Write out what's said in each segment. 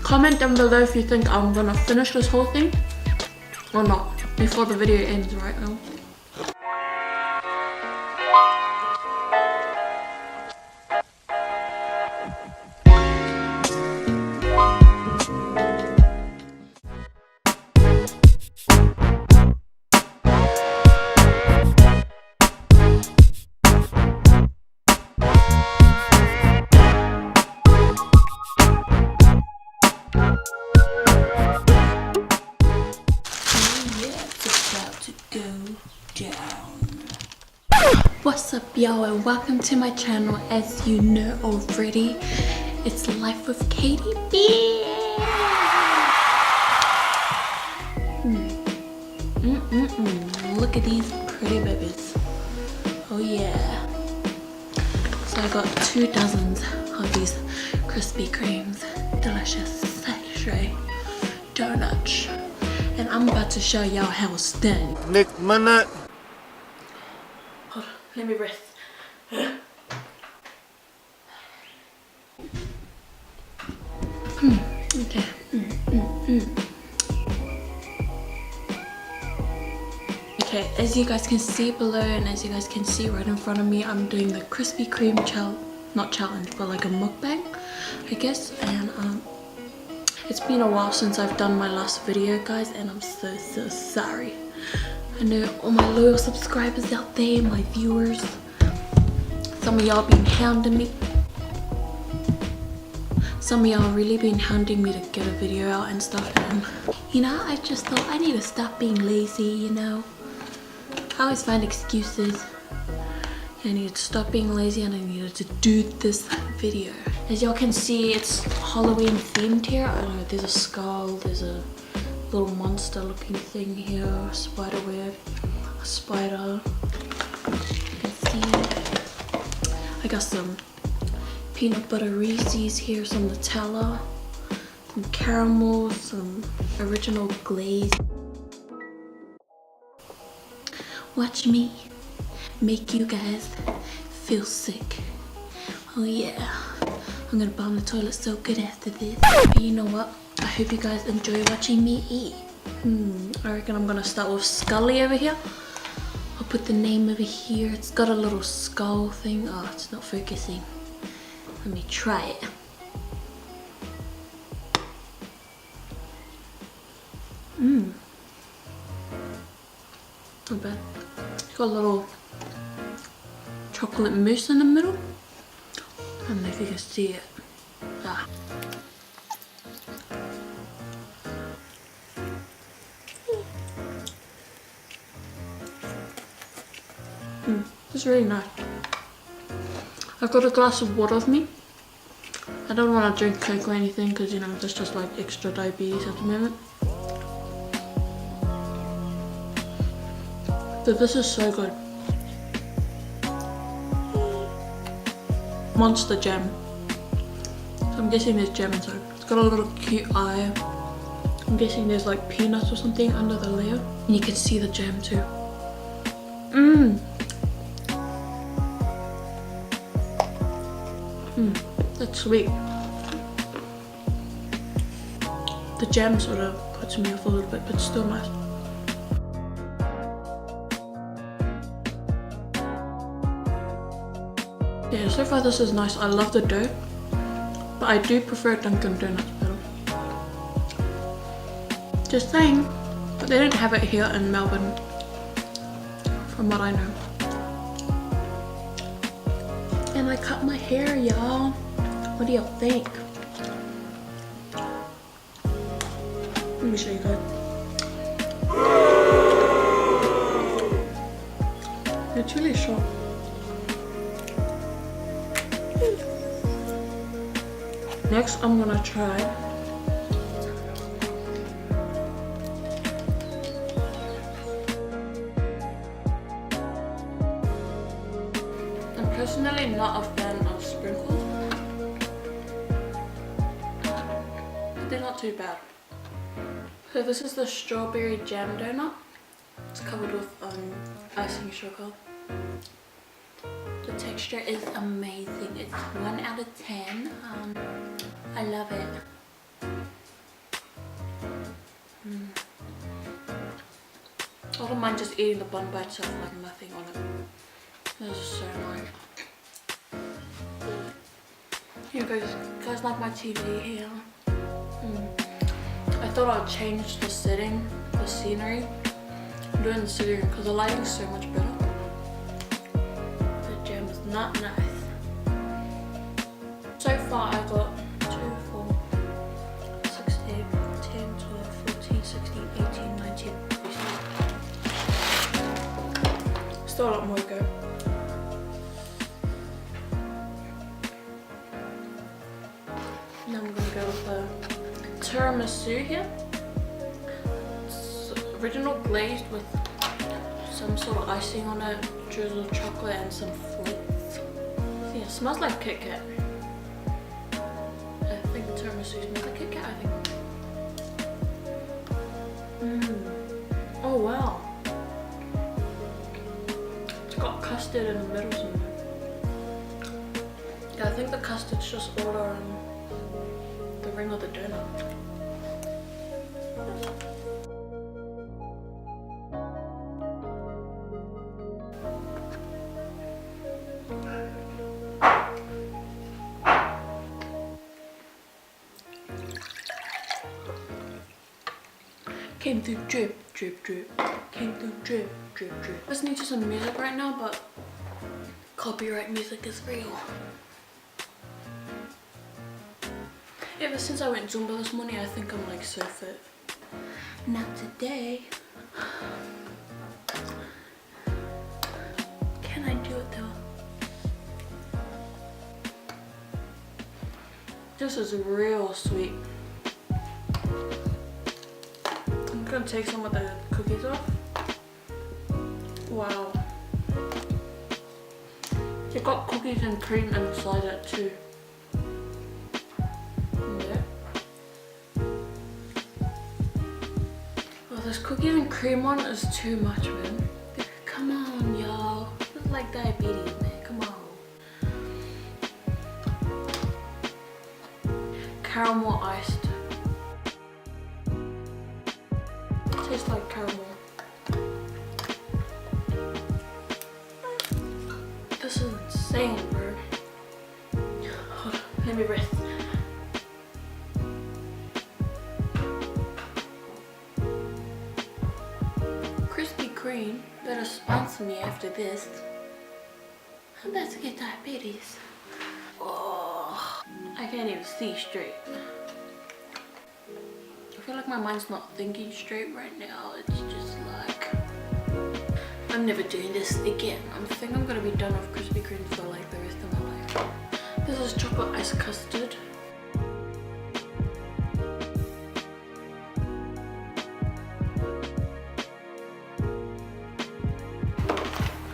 Comment down below if you think I'm gonna finish this whole thing or not before the video ends right now. What's up, y'all, and welcome to my channel. As you know already, it's Life with CaityB. Look at these pretty babies. Oh yeah. So I got 2 dozens of these Krispy Kremes, delicious sachet donuts, and I'm about to show y'all how it's done. Nick minute. Hold on, let me breathe. Okay. Okay, as you guys can see below and as you guys can see right in front of me, I'm doing the Krispy Kreme not challenge, but like a mukbang, I guess. And it's been a while since I've done my last video, guys, and I'm so sorry. I know all my loyal subscribers out there, my viewers, some of y'all been hounding me. Some of y'all really been hounding me to get a video out and stuff, and you know, I just thought I need to stop being lazy, you know. I always find excuses. I needed to stop being lazy and I needed to do this video. As y'all can see, it's Halloween themed here. I don't know, there's a skull, there's a little monster looking thing here, a spider web, a spider. You can see it. I got some peanut butter Reese's here, some Nutella, some caramel, some original glaze. Watch me make you guys feel sick. Oh yeah, I'm gonna bomb the toilet so good after this. But you know what? I hope you guys enjoy watching me eat. I reckon I'm gonna start with Scully over here. I'll put the name over here. It's got a little skull thing. Oh, it's not focusing. Let me try it. Not bad. It's got a little chocolate mousse in the middle. I don't know if you can see it. It's really nice. I've got a glass of water with me. I don't want to drink Coke or anything because, you know, there's just like extra diabetes at the moment. But this is so good. Monster jam. So I'm guessing there's jam inside. It's got a little cute eye. I'm guessing there's like peanuts or something under the layer. And you can see the jam too. That's sweet. The jam sort of puts me off a little bit, but still nice. Yeah, so far this is nice. I love the dough, but I do prefer Dunkin' Donuts better. Just saying. But they don't have it here in Melbourne, from what I know. And I cut my hair, y'all. What do y'all think? Let me show you guys. It's really short. Next, I'm gonna try I'm personally not a fan of sprinkles, but they're not too bad. So this is the strawberry jam donut. It's covered with icing sugar. The texture is amazing. It's 1 out of 10. I love it. I don't mind just eating the bun by itself, like nothing on it. This is so annoying. Here guys like my TV here. I thought I'd change the setting, the scenery, do it in the sitting room because the lighting's so much better. The jam is not nice. So far I got 2, 4, 6, 8, 10, 12, 14, 16, 18, 19. Still a lot more to go. Now I'm gonna go with the tiramisu here. It's original glazed with some sort of icing on it, drizzled chocolate and some flakes. So yeah, it smells like Kit Kat. I think the tiramisu smells like Kit Kat, I think. Oh wow. It's got custard in the middle somewhere. Yeah, I think the custard's just all around the ring of the donut. Came through drip, drip, drip. Came through drip, drip, drip. Listening to some music right now, but copyright music is real. Ever since I went Zumba this morning, I think I'm like so fit. Not today. Can I do it though? This is real sweet. I'm gonna take some of the cookies off. Wow. It got cookies and cream inside it too. This cookies and cream one is too much, man. Come on, y'all. It's like diabetes, man. Come on. Caramel iced. Tastes like caramel. This is insane, bro. Hold on, let me rest. Krispy Kreme better sponsor me after this. I'm about to get diabetes. Oh, I can't even see straight. I feel like my mind's not thinking straight right now. It's just like, I'm never doing this again. I think I'm gonna be done with Krispy Kreme for like the rest of my life. This is chocolate ice custard.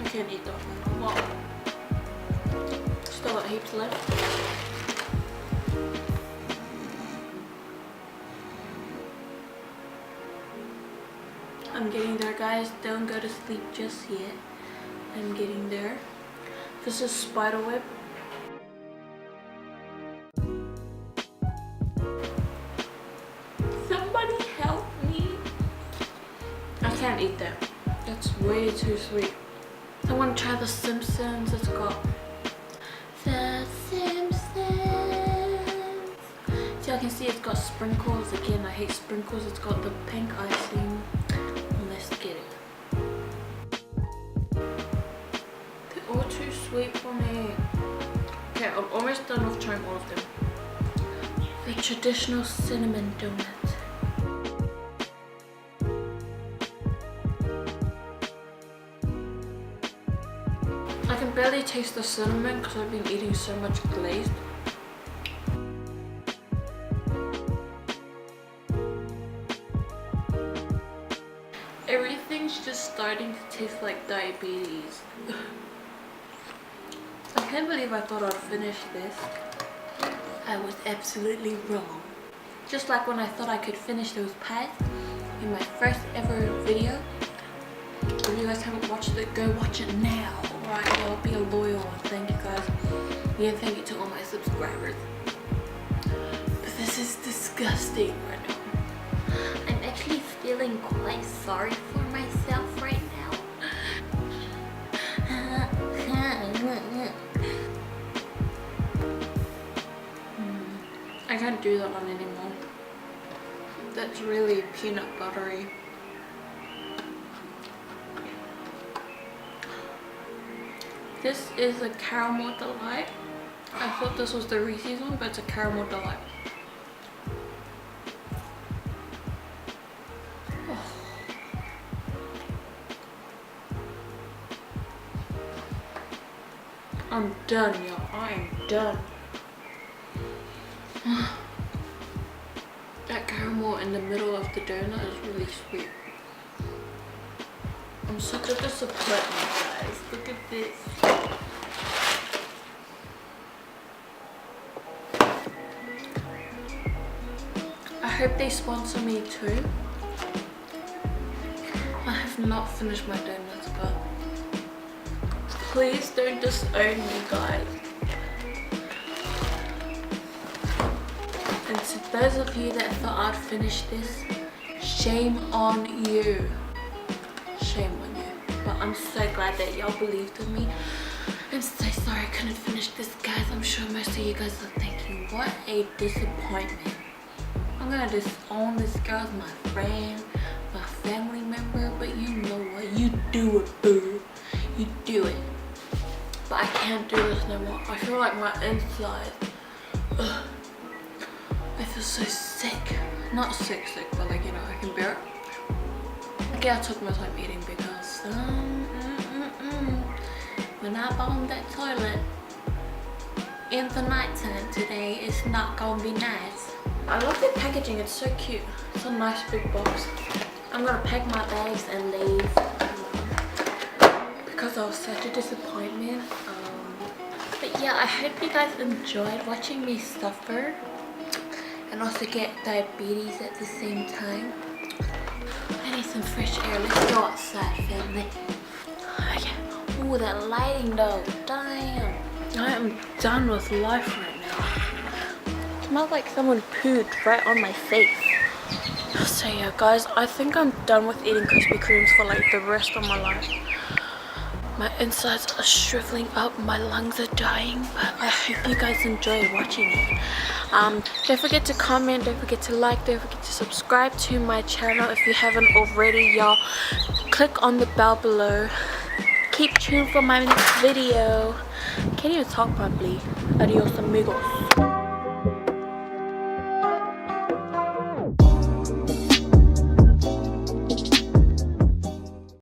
I can't eat that one. Wow. Still got heaps left. I'm getting there, guys. Don't go to sleep just yet. I'm getting there. This is spiderweb. Somebody help me. I can't eat that. That's way too sweet. I want to try the Simpsons. It's got the Simpsons. So I can see it's got sprinkles. Again, I hate sprinkles. It's got the pink icing. Let's get it. They're all too sweet for me. Okay, I'm almost done with trying all of them. The traditional cinnamon donut. I can barely taste the cinnamon because I've been eating so much glazed. Everything's just starting to taste like diabetes. I can't believe I thought I'd finish this. I was absolutely wrong. Just like when I thought I could finish those pies in my first ever video. If you guys haven't watched it, go watch it now. Alright, well, be a loyal. Thank you guys. Yeah, thank you to all my subscribers. But this is disgusting right now. I'm actually feeling quite sorry for myself right now. I can't do that one anymore. That's really peanut buttery. This is a caramel delight. I thought this was the Reese's one, but it's a caramel delight. Oh. I'm done, y'all. I am done. That caramel in the middle of the donut is really sweet. I'm such a disappointment, guys. Look at this. I hope they sponsor me too. I have not finished my donuts, but please don't disown me, guys. And to those of you that thought I'd finish this, shame on you. Shame on you. But I'm so glad that y'all believed in me. I'm so sorry I couldn't finish this, guys. I'm sure most of you guys are thinking, what a disappointment. I'm gonna disown this girl as my friend, my family member, but you know what? You do it, boo. You do it. But I can't do this no more. I feel like my inside. Ugh. I feel so sick. Not sick, but like, you know, I can bear it. Okay, I took my time eating because when I'm on that toilet in the nighttime today, it's not gonna be nice. I love the packaging, it's so cute. It's a nice big box. I'm gonna pack my bags and leave because I was such a disappointment. But yeah, I hope you guys enjoyed watching me suffer and also get diabetes at the same time. I need some fresh air. Let's go outside, family. Okay. Ooh, that lighting though. Damn. I am done with life right now. It smells like someone pooed right on my face. So yeah, guys, I think I'm done with eating Krispy Kremes for like the rest of my life. My insides are shriveling up, my lungs are dying, but I hope you guys enjoy watching it. Don't forget to comment, don't forget to like, don't forget to subscribe to my channel if you haven't already, y'all. Click on the bell below. Keep tuned for my next video. Can't even talk properly. Adios amigos.